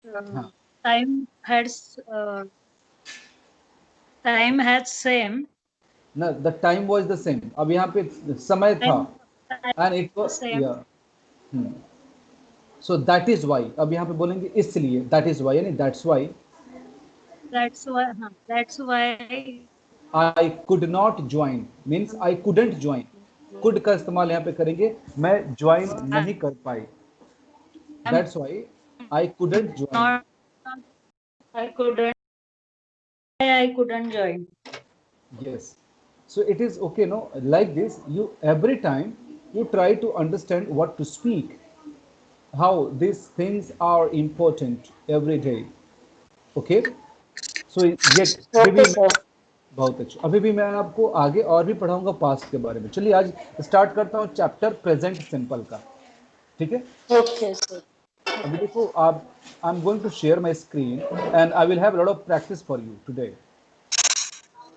हाँ, time has uh, time has same. ना the time was the same, अब यहाँ पे समय था Time and it was same. या सो दैट इज वाई, अब यहाँ पे बोलेंगे इसलिए, दैट इज वाई यानी that's why That's why. That's why. I could not join, means I couldn't join. Could का इस्तेमाल यहाँ पे करेंगे, मैं ज्वाइन नहीं कर पाई, I'm that's why I couldn't join. not. I couldn't. I couldn't join. Yes. So it is okay, no? Like this, you every time you try to understand what to speak, how these things are important every day. Okay? So yet अभी Okay, भी sir. बहुत अच्छा, अभी भी मैं आपको आगे और भी पढ़ाऊंगा पास्ट के बारे में। चलिए आज स्टार्ट करता हूँ चैप्टर प्रेजेंट सिंपल का, ठीक है? Okay, sir. अभी देखो आप, I am going to share my screen and I will have lot of practice for you today.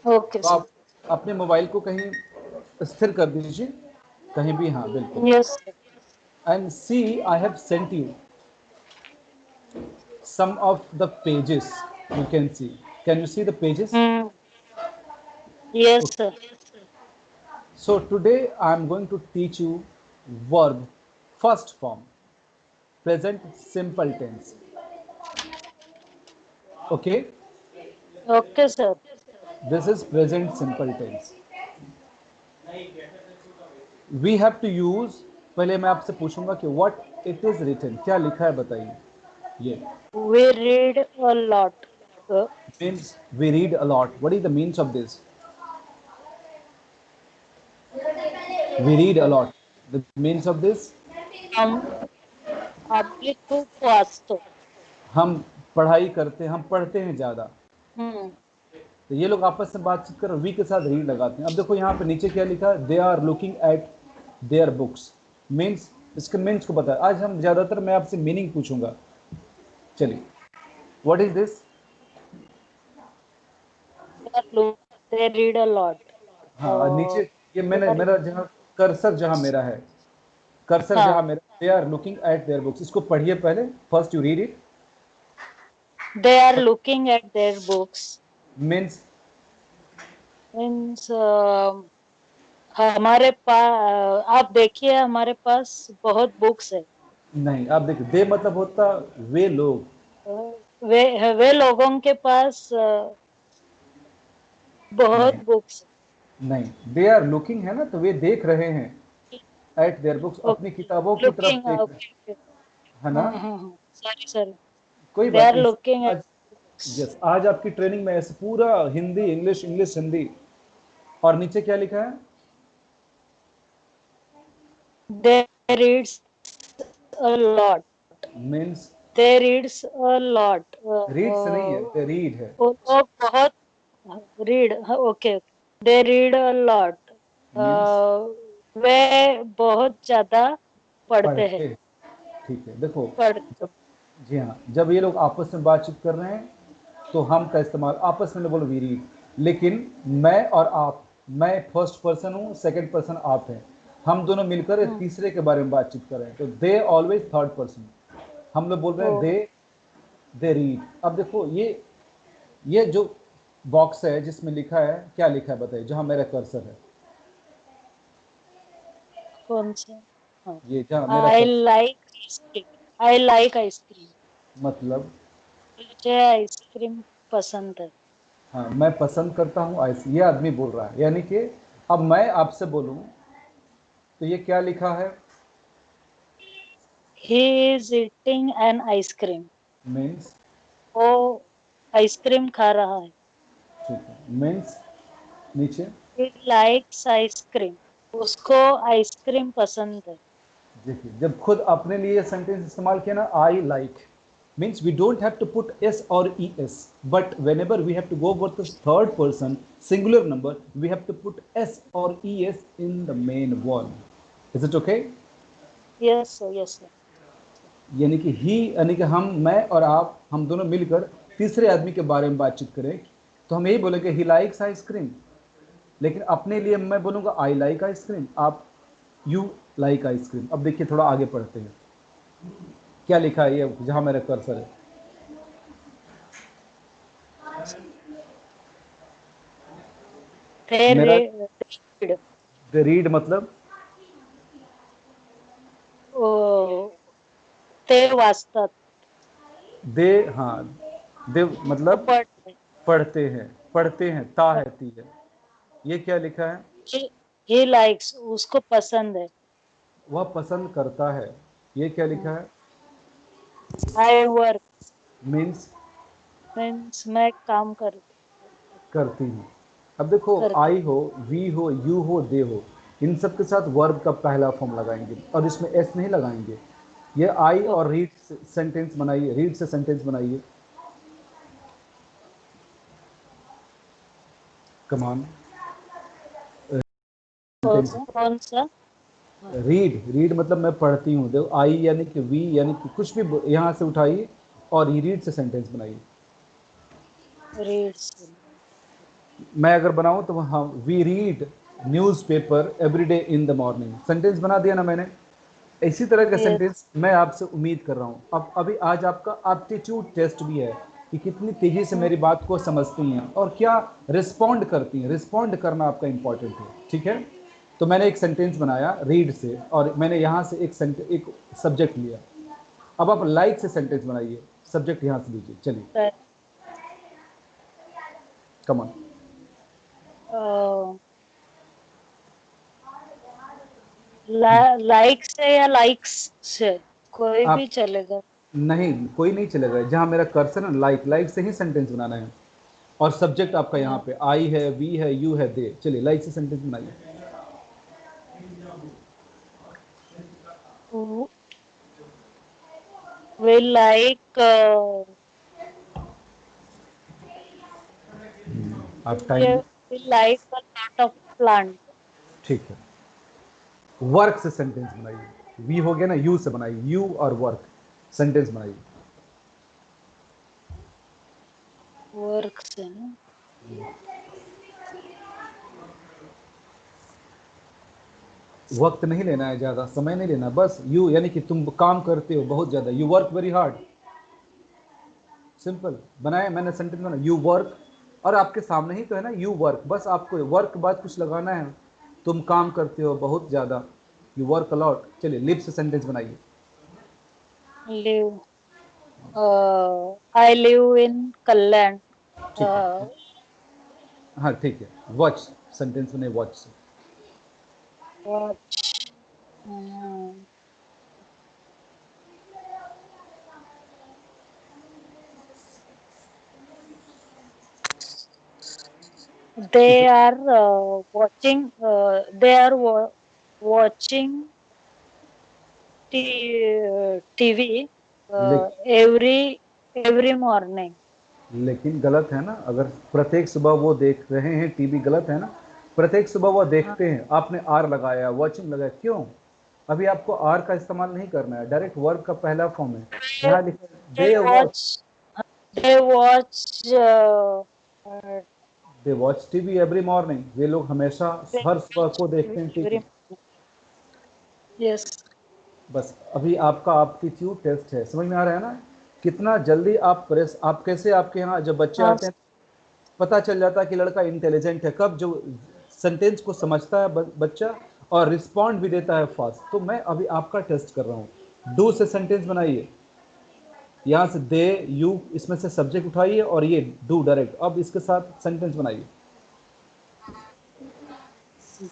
Okay, तो sir. आप अपने मोबाइल को कहीं स्थिर कर दीजिए, कहीं भी, हाँ बिल्कुल। Yes, sir. And see, I have sent you some of the pages. You can see. Can you see the pages? Hmm. Yes, Okay. sir. So today I am going to teach you verb first form, present simple tense. Okay. Okay, sir. This is present simple tense. We have to use, पहले मैं आपसे पूछूंगा कि what it is written, क्या लिखा है बताइए। ये We read a lot. Uh, means we read a lot. What is the means of this? We read a lot. The means of this, हम आम्ही खूप वाचतो. हम पढ़ाई करते हैं, हम पढ़ते हैं ज़्यादा। हम्म. तो ये लोग आपस में बातचीत कर वी के साथ रीड लगाते हैं। अब देखो यहाँ पे नीचे क्या लिखा है, they are looking at their books, means इसके मीन्स को बता। आज हम ज़्यादातर मैं आपसे मीनिंग पूछूंगा। चलिए, what is this? They read a lot. हाँ, और नीचे ये They मैंने are, मेरा जहाँ कर्सर जहाँ मेरा है, कर्सर हाँ. जहाँ मेरा, they are looking at their books, इसको पढ़िए पहले, first you read it. They are looking at their books. Means Means हमारे पास आप देखिए हमारे पास बहुत बुक्स है. नहीं, आप देखिए, दे मतलब होता वे लोग, वे लोगों के पास बहुत नहीं बुक्स. नहीं, दे आर लुकिंग है ना, तो वे देख रहे हैं एट देयर बुक्स, अपनी Okay. किताबों की तरफ Looking. देख रहे Okay. हैं, है ना? Sorry, sorry. कोई They बात are नहीं। looking at आज, books. यस, आज आपकी ट्रेनिंग में ऐसे पूरा हिंदी इंग्लिश इंग्लिश हिंदी। और नीचे क्या लिखा है? They reads a lot. Means They reads a lot. Reads नहीं है, ते रीड है। वो लोग बहुत read. Okay. They read a lot. Means वे बहुत ज्यादा पढ़ते हैं. पढ़ते, ठीक है। देखो, पढ़ जब, जी हाँ, जब ये लोग आपस में बातचीत कर रहे हैं तो हम का इस्तेमाल आपस में बोलो वी रीड, लेकिन मैं और आप, मैं फर्स्ट पर्सन हूँ, सेकंड पर्सन आप हैं, हम दोनों मिलकर एक तीसरे के बारे में बातचीत कर रहे हैं, तो दे ऑलवेज थर्ड पर्सन, हम लोग बोल रहे हैं दे रीड। अब देखो ये जो बॉक्स है जिसमें लिखा है, क्या लिखा है बताइए, जहाँ मेरा कर्सर है, कौन सा? ये जहाँ मेरा I cursor, like ice cream. I like ice cream. मतलब मुझे आइसक्रीम पसंद है. हाँ, मैं पसंद करता हूँ आइस, ये आदमी बोल रहा है, यानी कि अब मैं आपसे बोलूँ तो ये क्या लिखा है? He is eating an ice cream. Means, वो आइसक्रीम खा रहा है. ठीक है, मीन्स नीचे ही लाइक्स आइसक्रीम. उसको आइसक्रीम पसंद है. देखिए, जब खुद अपने लिए सेंटेंस इस्तेमाल किया ना, I like, means we don't have to put s or es, but whenever we have to go for the third person singular number, we have to put s or es in the main verb. Is it okay? Yes sir, yes sir. यानी कि ही, यानी कि हम, मैं और आप, हम दोनों मिलकर तीसरे आदमी के बारे में बातचीत करें, तो हम यही बोलेंगे ही लाइक्स आइसक्रीम। लेकिन अपने लिए मैं बोलूँगा आई लाइक आइसक्रीम, आप यू लाइक आइसक्रीम। अब देखिए, थोड़ा आगे पढ़ते हैं, क्या लिखा है ये जहाँ मेरा कर्सर है, they मेरा read. दे रीड मतलब ते वाचतात. दे, हाँ, दे वो मतलब पढ़ते. पढ़ते हैं, पढ़ते हैं, ता है, ती है। ये क्या लिखा है? He likes, उसको पसंद है. वह पसंद करता है। ये क्या लिखा है? I work मीन्स means मैं काम करती हूँ। अब देखो, करती. आई हो, वी हो, यू हो, दे हो, इन सब के साथ वर्ब का पहला फॉर्म लगाएंगे और इसमें एस नहीं लगाएंगे। ये आई और रीड से सेंटेंस बनाइए, रीड से सेंटेंस बनाइए। कमान सेंटेंस। कौन सा? रीड, रीड मतलब मैं पढ़ती हूँ। देखो, आई यानी कि वी यानी कि कुछ भी यहाँ से उठाइए और ये रीड से सेंटेंस बनाइए। Reads. मैं अगर बनाऊं तो हाँ, we read newspaper every day in the morning. Sentence बना दिया ना मैंने। इसी तरह का Yes. सेंटेंस मैं आपसे उम्मीद कर रहा हूँ। अब अभी आज आपका एप्टीट्यूड टेस्ट भी है कि कितनी तेजी से मेरी बात को समझती हैं और क्या रिस्पॉन्ड करती हैं। रिस्पॉन्ड करना आपका इंपॉर्टेंट है, ठीक है? तो मैंने एक सेंटेंस बनाया रीड से और मैंने यहाँ से एक सब्जेक्ट लिया। अब आप लाइक से सेंटेंस बनाइए, सब्जेक्ट यहाँ से लीजिए। चलिए, कम ऑन। लाइक से या लाइक्स से कोई भी आप चलेगा. नहीं, कोई नहीं चलेगा। जहाँ मेरा कर्सर है, लाइक, लाइक से ही सेंटेंस बनाना है और सब्जेक्ट आपका यहाँ पे आई है, वी है, यू है, दे। चलिए, लाइक से सेंटेंस बनाइए। We like आप time, we like a lot of plant. ठीक है। वर्क से सेंटेंस बनाइए। वी हो गया ना, यू से बनाइए, यू और वर्क सेंटेंस बनाइए। वर्क से ना. वक्त नहीं लेना है, ज़्यादा समय नहीं लेना, बस यू यानी कि तुम काम करते हो बहुत ज़्यादा, you work very hard. Simple बनाया मैंने सेंटेंस बना, यू वर्क। और आपके सामने ही तो है ना, यू वर्क। बस आपको वर्क के बाद कुछ लगाना है, तुम काम करते हो बहुत ज़्यादा, यू वर्क अलॉट। चलिए, लिव से सेंटेंस बनाइए। Live. I live in Kalyan. ठीक है, हाँ ठीक है। वॉच सेंटेंस बने, वॉच से। Watch. uh, they are watching. They are watching TV every morning. लेकिन गलत है ना, अगर प्रत्येक सुबह वो देख रहे हैं टीवी, गलत है ना। प्रत्येक सुबह वो हाँ. देखते हैं, आपने आर लगाया, वॉचिंग लगाया, क्यों? अभी आपको आर का इस्तेमाल नहीं करना है, डायरेक्ट वर्क का पहला फॉर्म है। They, यहाँ लिखा है they they watch. watch. They watch. Uh, they watch TV every morning. वे लोग हमेशा they हर सुबह watch को देखते TV हैं every टीवी। morning. Yes. बस अभी आपका एप्टीट्यूड टेस्ट है, समझ में आ रहा है ना? कितना जल्दी आप कैसे, आपके यहाँ जब बच्चे हाँ. आते हैं पता चल जाता है कि लड़का इंटेलिजेंट है, कब जो सेंटेंस को समझता है बच्चा और रिस्पॉन्ड भी देता है फास्ट। तो मैं अभी आपका टेस्ट कर रहा हूँ। डू से सेंटेंस बनाइए। यहाँ से दे, यू, इसमें से सब्जेक्ट उठाइए और ये डू डायरेक्ट। अब इसके साथ सेंटेंस बनाइए।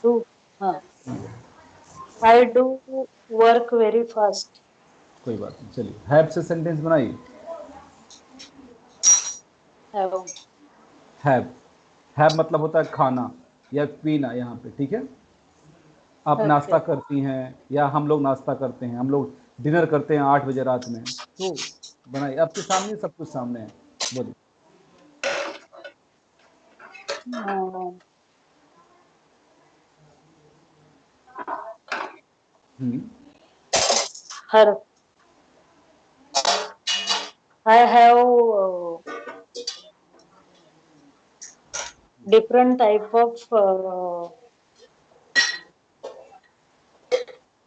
Do. हाँ. I do work very fast. कोई बात नहीं, चलिए हैव से सेंटेंस बनाइए। Have. हैव मतलब होता है खाना या पीना यहाँ पे, ठीक है? आप नाश्ता Okay. करती हैं या हम लोग नाश्ता करते हैं, हम लोग डिनर करते हैं 8 बजे रात में। तो बनाइए, आपके सामने सब कुछ सामने है, बोलिए। Uh, hmm, her. I have different type of.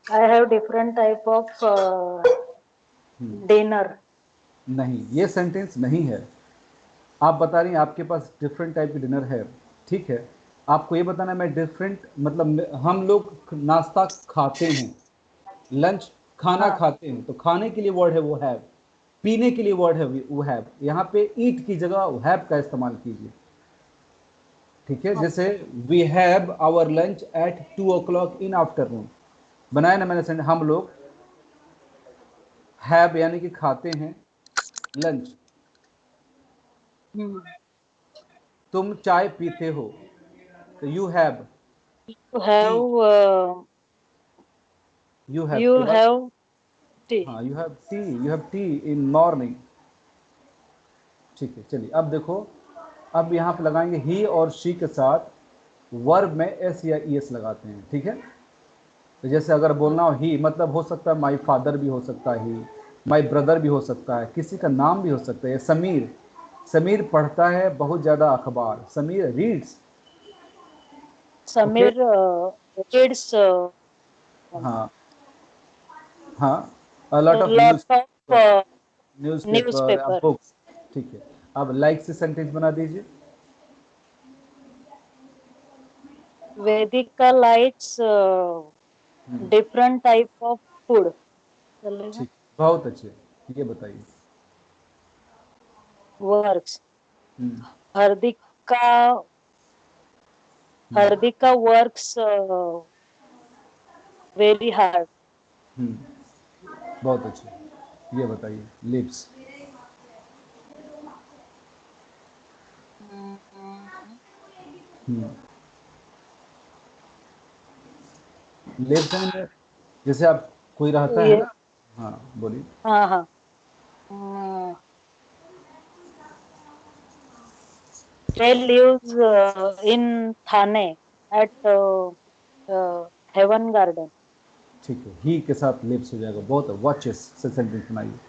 I have different type of dinner. नहीं, ये सेंटेंस नहीं है। आप बता रही हैं आपके पास डिफरेंट टाइप की डिनर है, ठीक है? आपको ये बताना है मैं डिफरेंट मतलब हम लोग नाश्ता खाते हैं, लंच खाना हाँ खाते हैं, तो खाने के लिए वर्ड है वो हैव, पीने के लिए वर्ड है वो हैव। यहाँ पे ईट की जगह हैव का इस्तेमाल कीजिए, ठीक है। जैसे we have our lunch at 2 o'clock in afternoon, बनाया ना मैंने सेंटेंस, हम लोग हैव यानी कि खाते हैं लंच। हम्म, तुम चाय पीते हो तो you have you T, have you have you के बाद, have tea. हाँ you have T in morning, ठीक है। चलिए अब देखो, अब यहाँ पे लगाएंगे ही और शी के साथ वर्ब में एस या ई एस लगाते हैं, ठीक है। तो जैसे अगर बोलना हो ही, मतलब हो सकता है माई फादर भी हो सकता है, ही माई ब्रदर भी हो सकता है, किसी का नाम भी हो सकता है। समीर, समीर पढ़ता है बहुत ज़्यादा अखबार, Sameer reads, okay. Samir reads हाँ हाँ, अ a lot of lot news, of newspaper या newspaper. बुक्स, ठीक है। अब लाइक से सेंटेंस बना दीजिए। Vedika likes different type of food. चलेगा? ठीक, बहुत अच्छे, ये बताइए। Works. हम्म, Hardika हम्म, Hardika works very hard. बहुत अच्छे, ये बताइए लिप्स। हम्म, लिप्स में जैसे आप कोई रहता है ये ना, हाँ बोलिए। हाँ हाँ. हम्म, They lives in Thane at Heaven Garden. ठीक है, ही के साथ लिप्स हो जाएगा, बहुत वॉचेस से सेंटेंस बनाइए।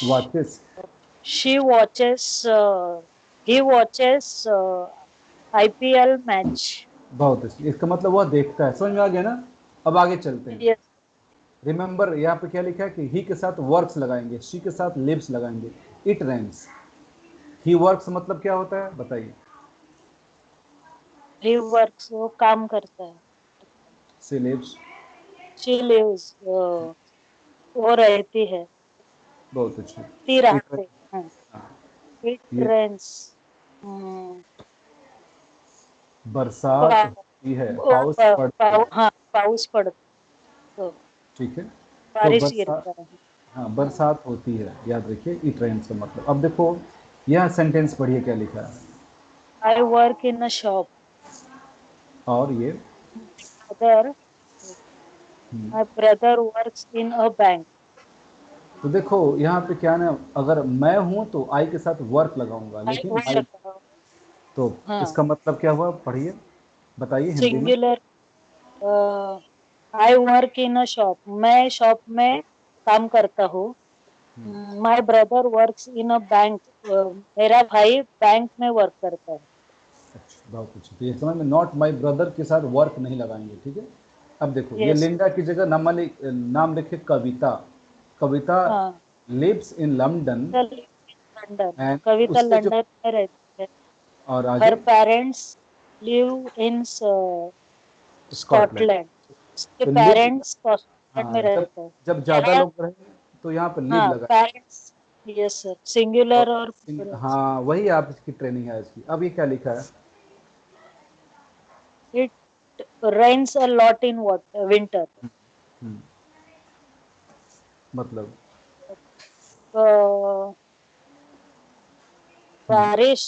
Watches, She watches. He watches IPL match. बहुत अच्छी, इसका मतलब वह देखता है, समझ में आ गया ना। अब आगे चलते हैं। Yes. रिमेंबर यहाँ पे क्या लिखा है कि ही के साथ वर्क्स लगाएंगे, शी के साथ लिव्स लगाएंगे। इट रेन्स, ही वर्क्स मतलब क्या होता है बताइए। He works. वो काम करता है. She lives, She lives. वो रहती है. बहुत अच्छी। ती इट, रहते हैं. हाँ, It ये rains. हम्म, बरसात पा- होती है, पाउस पड़ते हैं, हाँ पाउस पड़ता तो ठीक है। तो बारिश बरसात, गिरता है. हाँ हम्म, बरसात होती है, याद रखिए इट रेन्स का मतलब। अब देखो यह सेंटेंस पढ़िए क्या लिखा है, I work in a shop. और ये Other, my brother works in a bank. तो देखो यहाँ पे क्या ना, अगर मैं हूं तो आई के साथ वर्क लगाऊंगा, I लेकिन आई, work. तो हाँ इसका मतलब क्या हुआ, पढ़िए बताइए हिंदी में। Singular. I work in a shop. मैं शॉप में काम करता हूँ. My brother works in a bank. मेरा भाई बैंक में वर्क करता है. अच्छा, बहुत अच्छी। तो ये समझ में, नॉट माई ब्रदर के साथ वर्क नहीं लगाएंगे, ठीक है। अब देखो ये यस. लिंडा की जगह नाम लिखे कविता, कविता हाँ lives in London London. And Kavita उसके जो, लंदन में रहती है. और हर आगे parents live in Scotland. Scotland. उसके तो लिव, पेरेंट्स स्कॉटलैंड में हाँ जब, रहते हैं. जब ज्यादा मेरा. लोग रहेंगे तो यहाँ पर लिव हाँ लगा। पेरेंट्स. यस सर और सिंगुलर और प्लूरल. हाँ वही आप इसकी ट्रेनिंग है इसकी। अब ये क्या लिखा है, It rains a lot in winter. मतलब Uh, बारिश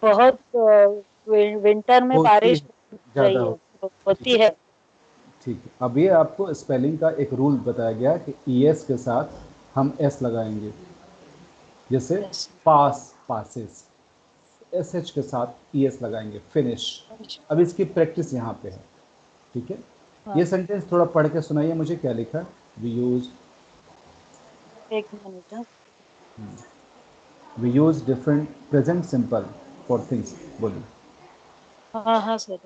बहुत विंटर में होती बारिश है, हो ज़्यादा रही है. होती, ठीक होती है। है. ठीक है, अब ये आपको स्पेलिंग का एक रूल बताया गया कि ई एस के साथ हम एस लगाएंगे, जैसे Yes. पास, पासिस, एस एच के साथ ई एस लगाएंगे, फिनिश। अब इसकी प्रैक्टिस यहाँ पे है, ठीक है। हाँ ये सेंटेंस थोड़ा पढ़ के सुनाइए मुझे, क्या लिखा है। एक मिनट. हाँ we use different present simple for things, बोलिए। हाँ हाँ sir.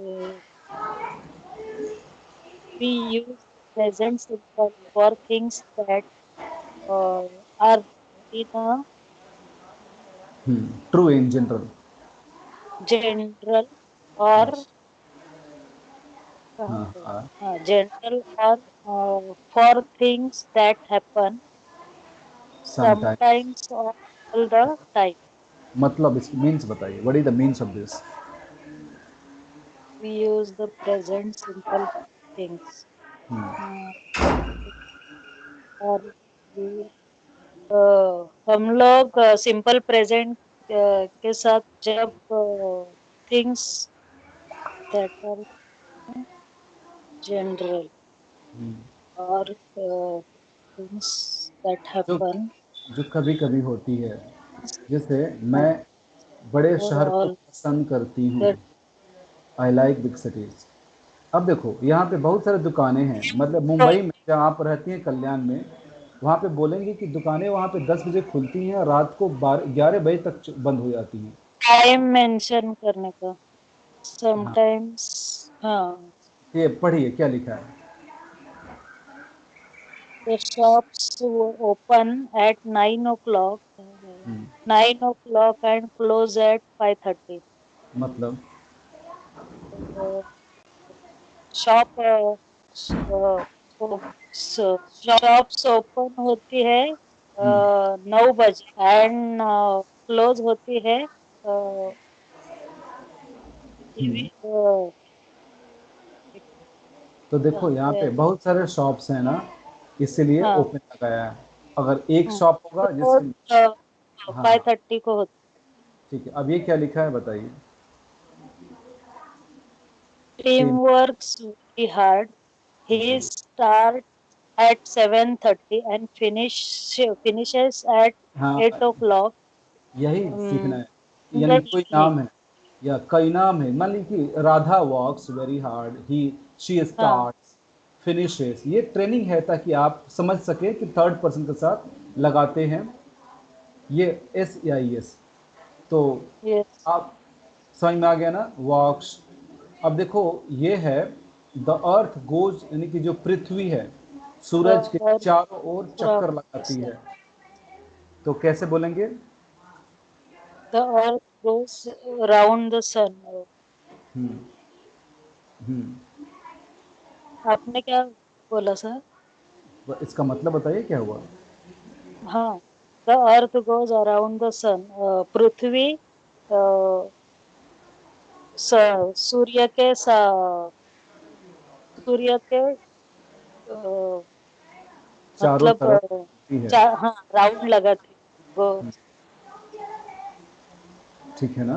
We use present simple for things that are in a true in general. general or हाँ हाँ। general or for things that happen sometimes. sometimes or all the time. मतलब इसकी means बताइए, what is the means off this? We use the present simple things. Uh, और हम लोग simple present के साथ जब थिंग्स दैट आर जनरल और थिंग्स दैट जो हैपन जो कभी कभी होती है, जैसे मैं बड़े और शहर को ऑल पसंद करती हूँ, that I like big cities. अब देखो यहाँ पे बहुत सारे दुकानें हैं, मतलब मुंबई में जहाँ आप रहती हैं कल्याण में, वहाँ पे बोलेंगे कि दुकानें वहाँ पे 10 बजे खुलती हैं, रात को 11 बजे तक बंद हो जाती हैं। टाइम मेंशन करने का हाँ, समटाइम्स। हाँ, ये पढ़िए क्या लिखा है। the shops open at 9 o'clock, 9 o'clock and close at 5:30. मतलब शॉप शॉप्स ओपन होती है 9 बजे एंड क्लोज होती है तो देखो यहाँ पे बहुत सारे शॉप्स हैं ना, इसीलिए हाँ ओपन लगाया है। अगर एक शॉप होगा तो जिसके, हाँ 5:30 को होती ठीक है। अब ये क्या लिखा है बताइए। Team team. Works very hard he जी। Start at 7:30 and finishes at हाँ 8 o'clock. यही सीखना है, यानी कोई Similarly, नाम है या कई नाम है। मान लीजिए कि राधा वॉक्स वेरी हार्ड, ही शी हाँ स्टार्ट्स फिनिशेस। ये ट्रेनिंग है ताकि आप समझ सके कि थर्ड पर्सन के साथ लगाते हैं ये एस या एस। तो yes, आप समझ में आ गया ना, वॉक्स। अब देखो ये है द अर्थ गोज, यानी कि जो पृथ्वी है सूरज के और चारों ओर चक्कर लगाती the है। तो कैसे बोलेंगे? earth goes round the sun. हम्म हम्म। आपने क्या बोला सर? तो इसका मतलब बताइए क्या हुआ? हाँ, the earth goes around the sun. पृथ्वी अ, सूर्य के सूर्य के चारों मतलब तरफ होती है। हाँ राउंड लगाती वो। ठीक है ना।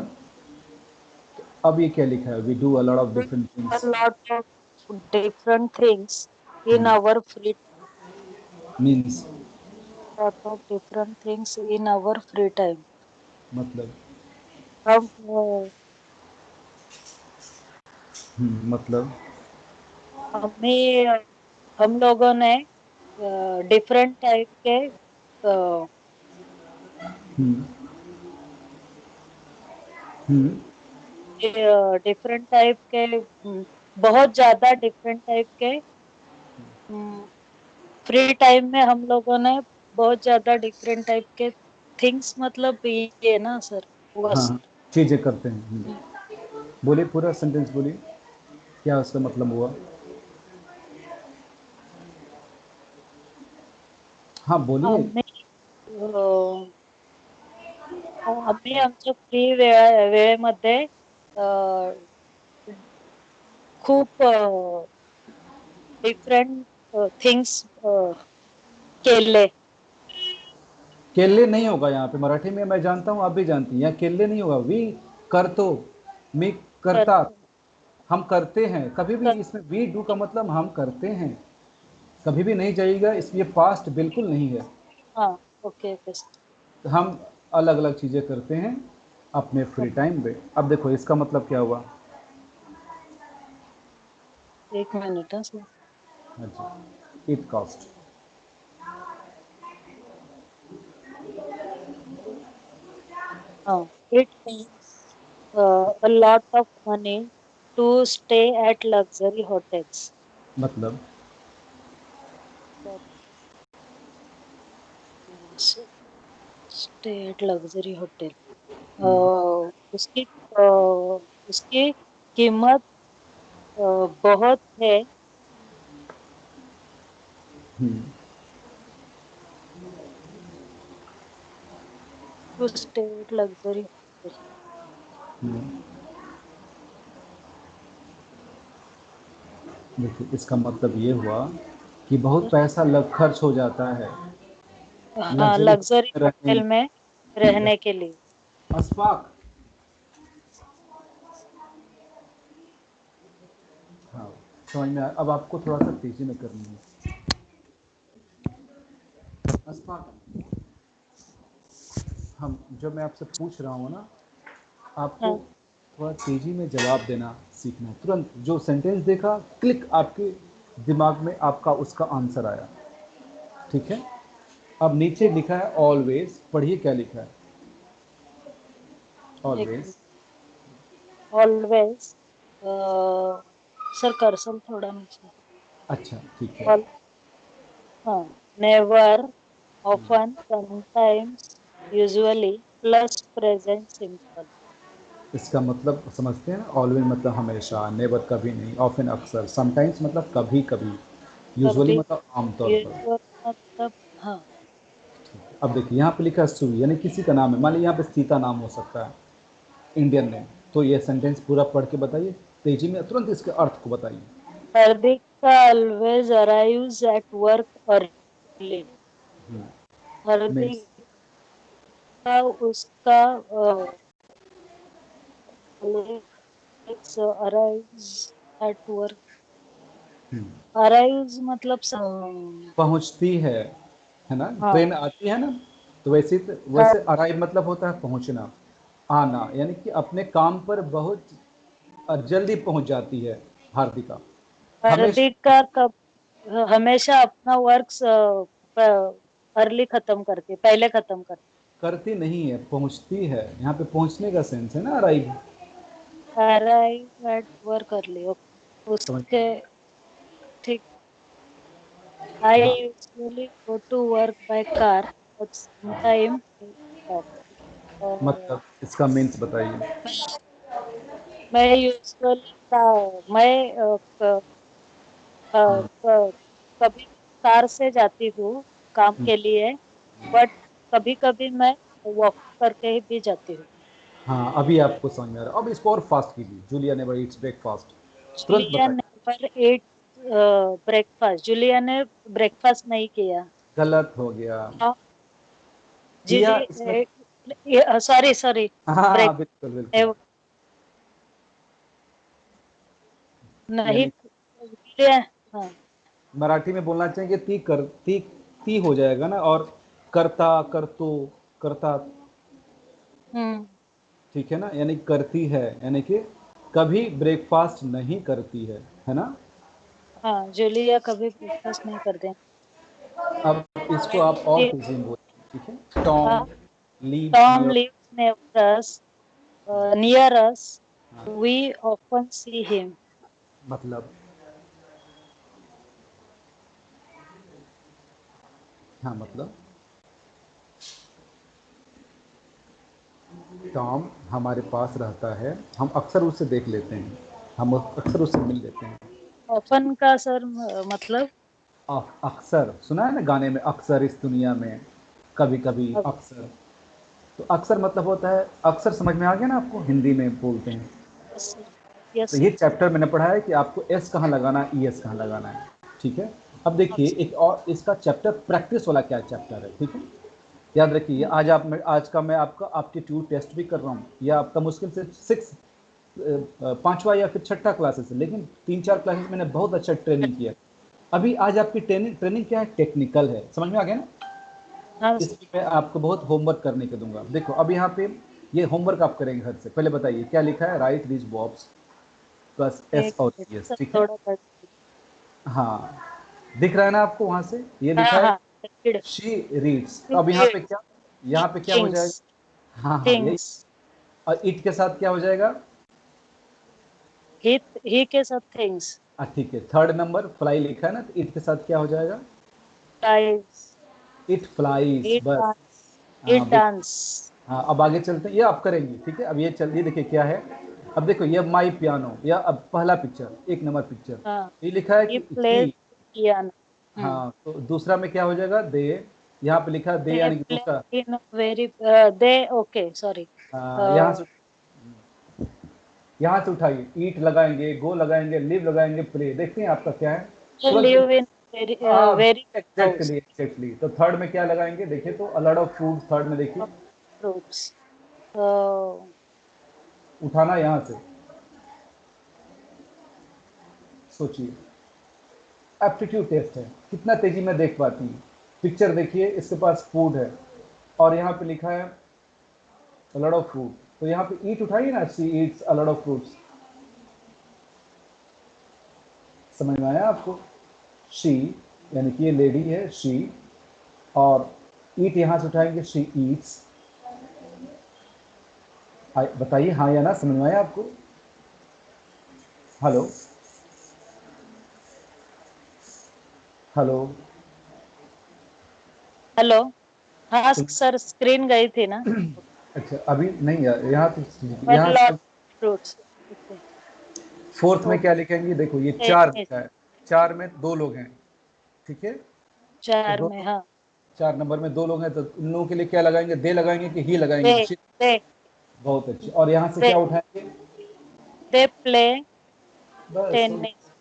अब ये क्या लिखा है? We do a lot of different A things. lot of different things in our free means lot of different things in our free time. मतलब हम मतलब हमें हम लोगों ने डिफरेंट टाइप के हम्म हम्म डिफरेंट टाइप के बहुत ज्यादा डिफरेंट टाइप के फ्री टाइम में हम लोगों ने बहुत ज्यादा डिफरेंट टाइप के थिंग्स मतलब ये ना सर हाँ वस्त हाँ, चीजें करते हैं। बोलिए पूरा सेंटेंस बोलिए, क्या उसका मतलब हुआ? हाँ बोलिए। हमें आम्ही आमच्या फ्री वेळेमध्ये खूप डिफरेंट थिंग्स केले. केले नहीं होगा यहाँ पे, मराठी में मैं जानता हूँ, आप भी जानती हैं, यहाँ केले नहीं होगा। वी करतो, मी कर, करता, हम करते हैं। कभी भी कर, इसमें वी डू का मतलब हम करते हैं, कभी भी नहीं जाइएगा, इसलिए पास्ट बिल्कुल नहीं है। हाँ ओके ओके तो हम अलग अलग चीज़ें करते हैं अपने फ्री टाइम में। अब देखो इसका मतलब क्या हुआ? एक मिनट हाँ सर. अच्छा, इट कॉस्ट। हाँ, it costs a lot of money to stay at luxury hotels. मतलब stay at luxury hotel. Hmm, उसकी उसकी कीमत बहुत है। Hmm, to stay at luxury hotel. Hmm. देखिए इसका मतलब ये हुआ कि बहुत पैसा लग खर्च हो जाता है हाँ, लग्जरी लग्जरी में रहने होटल में रहने के लिए। अशफाक। हाँ, समझ में आया। अब आपको थोड़ा सा तेजी में करनी है अशफाक। हम जो मैं आपसे पूछ रहा हूँ ना, आपको हाँ, थोड़ा तेजी में जवाब देना सीखना है। तुरंत जो सेंटेंस देखा, क्लिक आपके दिमाग में आपका उसका आंसर आया। ठीक है, अब नीचे लिखा है ऑलवेज, पढ़िए क्या लिखा है। एक ऑलवेज। ऑलवेज। सर कर्सर थोड़ा नीचे। अच्छा ठीक है। ऑल हाँ, never, often, sometimes, usually, plus present simple. इसका मतलब समझते हैं, ऑलवेज मतलब हमेशा, नेवर कभी नहीं, ऑफन अक्सर, समटाइम्स मतलब कभी कभी, यूजुअली कभी मतलब आमतौर पर। यूजुअल मतलब हाँ। अब देखिए यहाँ पे लिखा है सुई, यानी किसी का नाम है। मान लीजिए यहाँ पे सीता नाम हो सकता है, इंडियन नेम। तो ये सेंटेंस पूरा पढ़ के बताइए तेजी में, तुरंत इसके अर्थ को बताइए। Hardik always arrives at work early. Means. Hardik का उसका अराइव्स एट वर्क। अराइव्स मतलब पहुंचती है ना, हाँ, ट्रेन आती है ना, तो हाँ, वैसे अराइव मतलब होता है पहुंचना, आना, यानी कि अपने काम पर बहुत जल्दी पहुंच जाती है हार्दिका, हार्दिक हमेशा। का कब हमेशा अपना वर्क अर्ली खत्म करके, पहले खत्म करके। करती नहीं है, पहुंचती है। यहाँ पे पहुंचने का सेंस है ना, arrive. Arrive at work early, समझ। उसके ठीक। आई हाँ, usually go to work by car, but sometime और मतलब इसका मीन्स बताइए। मैं यूजुअली मैं कभी कार से जाती हूँ काम के लिए, बट कभी कभी मैं वॉक करके ही भी जाती हूँ। हाँ, अभी आपको समझ में आ रहा है। अब इसको और फास्ट कीजिए। जूलिया नेवर ईट्स ब्रेकफास्ट, तुरंत जूलिया बताइए। Never ate breakfast. जूलिया ने ब्रेकफास्ट नहीं किया। गलत हो गया। हाँ, किया इसमें। Sorry sorry. ब्रेक हाँ बिल्कुल बिल्कुल। नहीं। यानी जूलिया, हाँ। मराठी में बोलना चाहिए कि ती हो जाएगा ना, और करता, करतो, करता। हम्म। ठीक है ना, यानी करती है, यानी कि कभी ब्रेकफास्ट नहीं करती है ना। हाँ, जूलिया कभी ब्रेकफास्ट नहीं करते। अब इसको आप और तेजी में बोलिए। ठीक है, Tom lives Tom near. Lives near us. We often see him. मतलब, हाँ मतलब, टॉम हमारे पास रहता है, हम अक्सर उसे देख लेते हैं, हम अक्सर उससे मिल लेते हैं। Often का सर मतलब अक्सर सुना है ना गाने में, अक्सर इस दुनिया में, कभी कभी, अक्सर। तो अक्सर मतलब होता है अक्सर, समझ में आ गया ना आपको, हिंदी में बोलते हैं। यस तो सर। ये चैप्टर मैंने पढ़ा है कि आपको एस कहाँ लगाना है, ई एस कहाँ लगाना है। ठीक है। अब देखिए एक और इसका चैप्टर प्रैक्टिस वाला क्या चैप्टर है। ठीक है, याद रखिए। आज का मैं आपका एप्टीट्यूड टेस्ट भी कर रहा हूँ। यह आपका मुश्किल से पांचवा या फिर छठा क्लासेस है, लेकिन 3-4 क्लासेस मैंने बहुत अच्छा ट्रेनिंग किया। अभी आज आपकी ट्रेनिंग ट्रेनिंग क्या है, टेक्निकल है। समझ में आ गया ना। हाँ सर। इसमें मैं आपको बहुत होमवर्क करने को दूंगा। देखो अब यहाँ पे ये होमवर्क आप करेंगे घर से। पहले बताइए क्या लिखा है, right this bobs plus S एक और मिनट सी एस। सर, ठीक है। थोड़ा पढ़। हाँ, दिख रहा है ना आपको, वहां से ये हाँ लिखा है, हाँ। रीड। She reads. टू अब रीड यहाँ पे क्या हो थिंग्स। जाएगा। हाँ हाँ, यही। थिंग्स। और इट के साथ क्या हो जाएगा। ही के साथ थिंग्स। ठीक है, थर्ड नंबर फ्लाई लिखा है ना, तो इट के साथ क्या हो जाएगा। टाइज। इट फ्लाइज, इट बस। he हाँ dance. हाँ, अब आगे चलते हैं, ये आप करेंगे, ठीक है। अब ये चल, ये देखिए क्या है। अब देखो ये माई पियानो, या अब पहला पिक्चर, 1 नंबर पिक्चर, हाँ, ये लिखा है he कि plays ही। piano. हाँ, तो दूसरा में क्या हो जाएगा, दे। यहाँ पे लिखा है दे, They यानी कि play दूसरा। in a very they okay sorry. यहाँ Uh, से, यहाँ से उठाइए, ईट लगाएंगे, गो लगाएंगे, लिव लगाएंगे, प्ले, देखते हैं आपका क्या है। they तुरंत live in very big house. Exactly exactly. तो थर्ड में क्या लगाएंगे, देखिए तो अ लॉट ऑफ फ्रूट, थर्ड में देखिए, Of fruits. Uh, उठाना यहाँ से, सोचिए। एप्टीट्यूड टेस्ट है, कितना तेजी में देख पाती है। पिक्चर देखिए, इसके पास फूड है, और यहाँ पे लिखा है अ लॉट ऑफ फ्रूट, तो यहाँ पे ईट उठाइए ना, she Yeats a lot of fruits. समझ में आया आपको? शी, यानी कि ये लेडी है शी, और ईट यहाँ से उठाएंगे, शी ईट्स। बताइए हाँ या ना, समझ में आया आपको? Hello hello. हेलो, हाँ सर, स्क्रीन गई थी ना। अच्छा, अभी नहीं यार, यहाँ तो, A यहाँ lot से of fruits. Okay. फोर्थ में Okay. क्या लिखेंगे, देखो ये Yes, चार yes. लिखा है, चार में 2 लोग हैं, ठीक है। तो 4 दो में लोग, हाँ, 4 नंबर में 2 लोग हैं, तो इन लोगों के लिए क्या लगाएंगे, दे लगाएंगे कि ही लगाएंगे, they शिट। they बहुत अच्छे, और यहाँ से they क्या उठाएंगे, they play बस। tennis.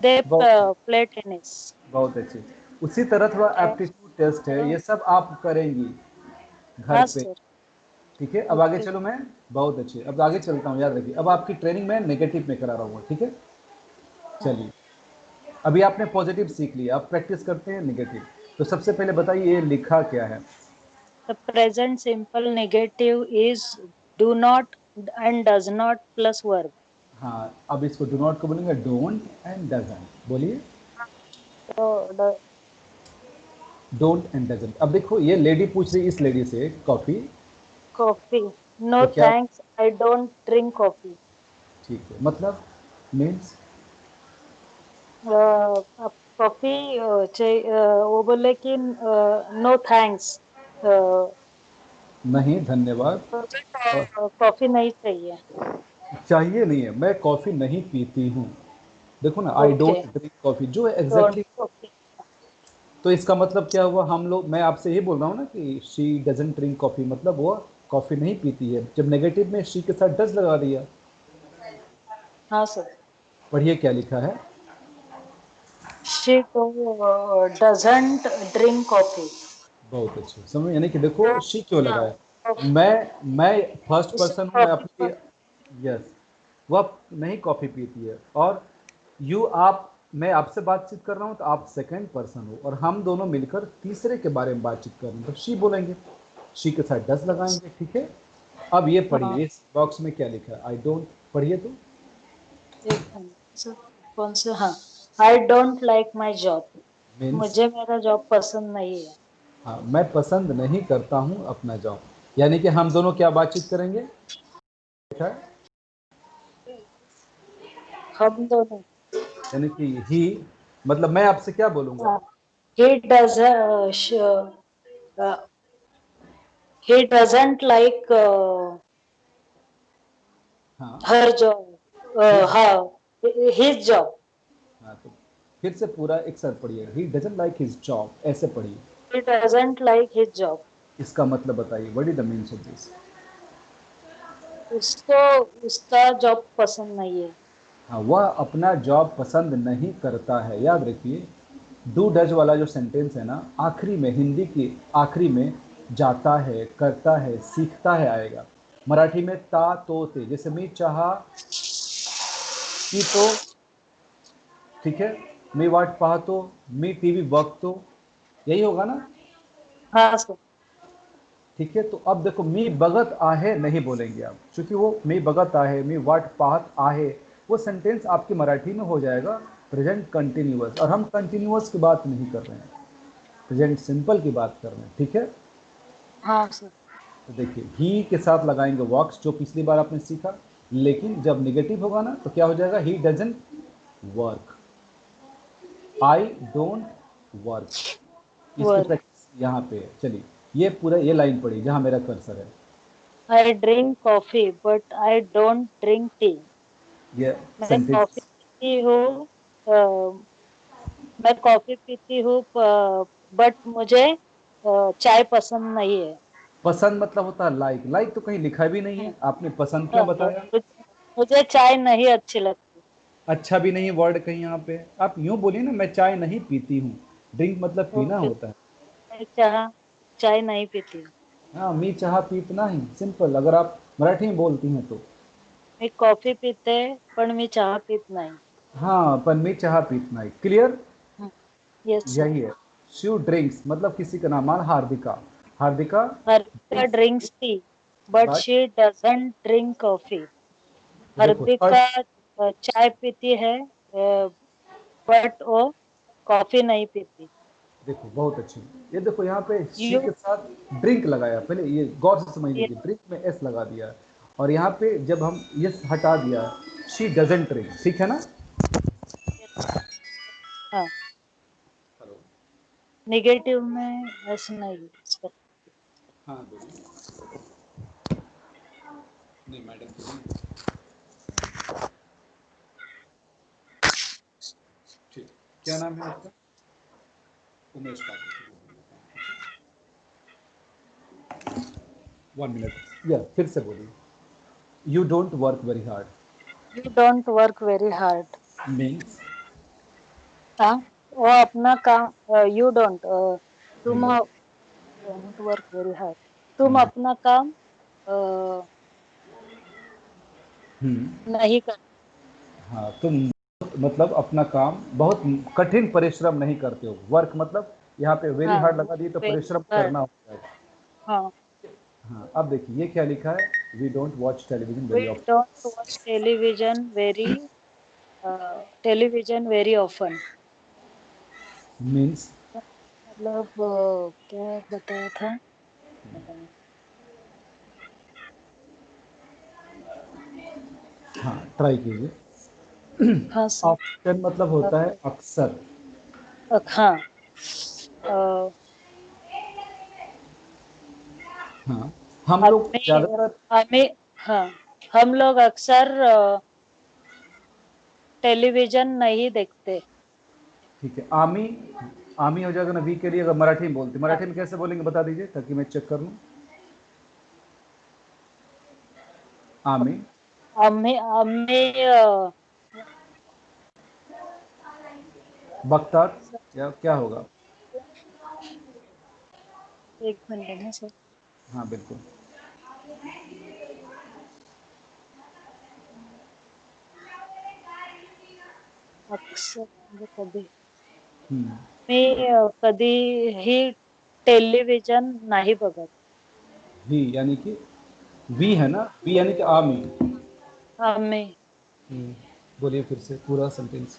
They बहुत play tennis. बहुत अच्छे। उसी तरह थोड़ा They, एप्टीट्यूड टेस्ट है, ये सब आप करेंगी घर हाँ पे, सर। ठीक है। अब आगे Okay. चलो, मैं बहुत अच्छे, अब आगे चलता हूँ, याद रखिए। अब आपकी ट्रेनिंग मैं नेगेटिव में करा रहा हूँ, ठीक है। चलिए, अभी आपने पॉजिटिव सीख लिया, अब प्रैक्टिस करते हैं नेगेटिव। तो सबसे पहले बताइए, ये लिखा क्या है। The present simple negative is do not and does not plus verb. हाँ, अब इसको डू नॉट को बोलेंगे डोंट एंड डजंट, बोलिए। So the don't and doesn't. अब देखो ये लेडी पूछ रही इस लेडी से कॉफी, coffee. तो No क्या, thanks, I don't drink coffee. ठीक है, मतलब मीन्स, अब कॉफी वो बोले कि नो थैंक्स, नहीं धन्यवाद, और कॉफी नहीं चाहिए। चाहिए नहीं है, मैं कॉफी नहीं पीती हूँ। देखो ना, आई ओके, डोंट ड्रिंक कॉफी, जो है डोंट एग्जैक्टली। ओके। तो इसका मतलब क्या हुआ, हम लोग, मैं आपसे ये बोल रहा हूँ ना कि शी डजंट ड्रिंक कॉफी, मतलब वो कॉफी नहीं पीती है। जब नेगेटिव में शी के साथ डज लगा दिया। हाँ सर। पढ़िए क्या लिखा है। She doesn't drink coffee. बहुत अच्छे, समझ, यानी कि देखो शी क्यों लगा है। हाँ, मैं फर्स्ट उसे पर्सन हूँ, मैं कॉफी अपनी, यस, वह नहीं कॉफी पीती है, और यू, आप, मैं आपसे बातचीत कर रहा हूँ, तो आप सेकंड पर्सन हो, और हम दोनों मिलकर तीसरे के बारे में बातचीत कर रहे हैं, तो शी बोलेंगे, शी के साथ डस लगाएंगे, ठीक है। अब ये हाँ, पढ़िए, इस बॉक्स में क्या लिखा है, आई डोंट, पढ़िए तो। एक मिनट सर, कौन से, हाँ, आई don't like my job. Means, मुझे मेरा जॉब पसंद नहीं है। हाँ, मैं पसंद नहीं करता हूँ अपना जॉब, यानी कि हम दोनों क्या बातचीत करेंगे, लिखा है, हम दोनों, यानी कि ही, मतलब मैं आपसे क्या बोलूँगा। he does he doesn't like हाँ, her job, his, हाँ, his job. हाँ, तो फिर से पूरा एक साथ पढ़िए, he doesn't like his job, ऐसे पढ़िए। He doesn't like his job. इसका मतलब बताइए, what is the means off this. उसको उसका जॉब पसंद नहीं है। हाँ, वह अपना जॉब पसंद नहीं करता है, याद रखिए। डू डज वाला जो सेंटेंस है ना, आखिरी में, हिंदी की आखिरी में जाता है, करता है, सीखता है आएगा। मराठी में ता तो ते, जैसे मी चाहा की तो, ठीक है, मी वाट पाहतो, मी टीवी बघतो, यही होगा ना, हाँ सर। ठीक है। तो अब देखो, मी बगत आहे नहीं बोलेंगे आप, क्योंकि वो मी बगत आहे, मी वाट पाहत आहे, वो सेंटेंस आपकी मराठी में हो जाएगा प्रेजेंट कंटिन्यूअस, और हम कंटिन्यूअस की बात नहीं कर रहे हैं, प्रेजेंट सिंपल की बात कर रहे हैं, ठीक है। हाँ सर। तो देखिए, ही के साथ लगाएंगे वर्क्स, जो पिछली बार आपने सीखा, लेकिन जब निगेटिव होगा ना, तो क्या हो जाएगा, he doesn't work, I don't work. इसकी वर्क। प्रैक्टिस यहाँ पे है, चलिए। ये पूरा ये लाइन पढ़ी जहाँ मेरा कर्सर है। I drink coffee, but I don't drink tea. ये मैं कॉफी सेंटेंस। पीती हूँ, मैं कॉफी पीती हूँ, बट मुझे चाय पसंद नहीं है। पसंद मतलब होता है लाइक, लाइक तो कहीं लिखा भी नहीं है, आपने पसंद क्यों बताया? मुझे चाय नहीं अच्छी लगती। अच्छा भी नहीं है वर्ड कहीं यहाँ पे, आप यूँ बोलिए ना, मैं चाय नहीं पीती हूँ। ड्रिंक मतलब पीना ओके, होता है। मैं चाय नहीं पीती हूँ। हाँ, मी चाह पीतना ही सिंपल, अगर आप मराठी में बोलती हैं तो। मी कॉफी पीते, पण मी चहा पीत नाही। हाँ, पर मी चाह पीतना ही, क्लियर। Yes sir. यही है। शी ड्रिंक्स मतलब किसी का नाम, मान Hardika, Hardika Harshika drinks, drinks tea, but but she doesn't drink coffee. देखो थर्ड, हार्दिका चाय पीती है, बट वो कॉफी नहीं पीती। देखो बहुत अच्छी। ये देखो यहाँ पे शी यू के साथ ड्रिंक लगाया, पहले ये गौर से समझ लीजिए, ड्रिंक में एस लगा दिया, और यहाँ पे जब हम यस हटा दिया, शी डजंट ड्रिंक, ठीक है ना। हाँ, हेलो। निगेटिव में ऐसा नहीं है। हाँ बोलिए। नहीं मैडम तो नहीं। ठीक, क्या नाम है आपका? उमेश पाटिल। 1 मिनट, या फिर से बोलिए। You don't work very hard you don't work very hard. Means, हाँ, वो अपना काम, यू डोंट, तुम हम्म, डोंट वर्क वेरी हार्ड, तुम अपना काम अ, हम्म, नहीं कर। हाँ तुम मतलब अपना काम बहुत कठिन परिश्रम नहीं करते हो, वर्क मतलब यहाँ पे वेरी हाँ, हार्ड लगा दिए तो वेरी परिश्रम हार्ड। करना होता है। हाँ, हाँ, अब देखिए ये क्या लिखा है, we don't watch television we very off, don't watch television very often. Means, मतलब क्या बताया था? हाँ ट्राई कीजिए। हाँ सर। ऑप्शन मतलब होता है अक्सर। हाँ, अ, हाँ, हम लोग हमें ज्यादातर, हमें हाँ, हम लोग अक्सर टेलीविजन नहीं देखते। ठीक है, आमी, आमी हो जाएगा ना वी के लिए, अगर मराठी में बोलते, हाँ, मराठी में कैसे बोलेंगे बता दीजिए ताकि मैं चेक कर लूँ। आमी, हमें हमें बख्तार, या क्या होगा? एक मिनट है सर। हाँ बिल्कुल। अक्सर म्हणजे कधी हम्म, मी कधीही टेलिव्हिजन नाही बघत। वी यानी कि वी है ना, वी यानी कि आमी। आम्ही बोलिए फिर से पूरा sentence.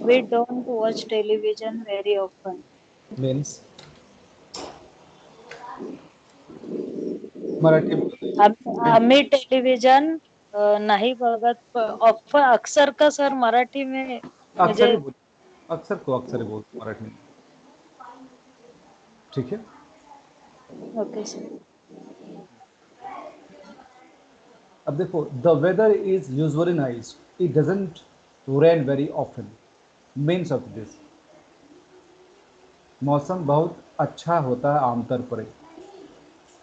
We don't watch television very often. Means, Marathi में बताइए। Means, आम्ही टेलिव्हिजन नाही बघत। ऑफन अक्सर का सर मराठी में अक्सर मुझे। ही बोलिए, अक्सर को अक्सर ही बोलते मराठी में, ठीक है। Okay sir. अब देखो, the weather is usually nice, it doesn't rain very often, means off this, मौसम बहुत अच्छा होता है आमतौर पर,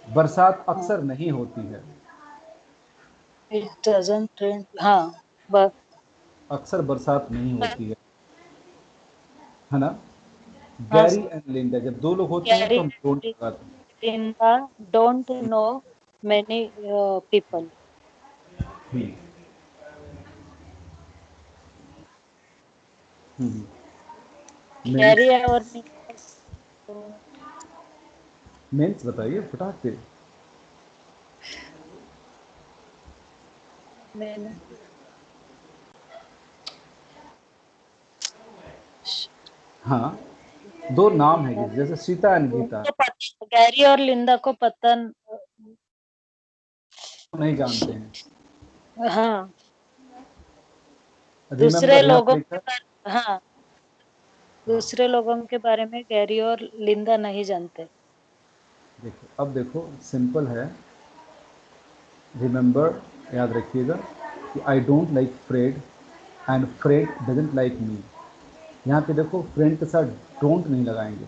बरसात हाँ, अक्सर नहीं होती है। It doesn't trend. हाँ, ब अक्सर बरसात नहीं होती है ना। हाँ गैरी सर। एंड लिंडा, जब दो लोग होते हैं कैरी तो हम डोंट एंड लगाते हैं। Linda don't know many people. Hmm, carry means, और मीन्स बताइए फटाक से। मैंने हाँ, दो नाम है जैसे सीता एंड गीता, उनको पता, गैरी और लिंदा को पता नहीं जानते हैं। हाँ, दूसरे रिमेंबर यहाँ पे लोगों लिखा के है, बारे, हाँ, हाँ, दूसरे लोगों के बारे में गैरी और लिंदा नहीं जानते। देखो अब देखो सिंपल है, रिमेंबर, याद रखिएगा कि I don't like Fred and Fred doesn't like me. यहाँ पे देखो फ्रेंड के साथ डोंट नहीं लगाएंगे।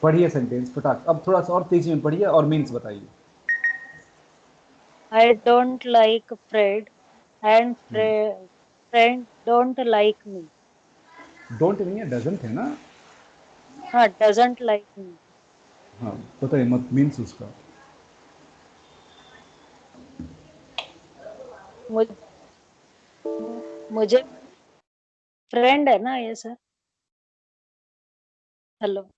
पढ़िए सेंटेंस फटाक, अब थोड़ा सा और तेजी में पढ़िए और मीन्स बताइए। I don't like Fred and friend don't like me. Don't नहीं है, डजंट है ना। हाँ, doesn't like me. हाँ बताइए मत मीन्स उसका। मुझ, मुझे फ्रेंड है ना ये सर। हेलो।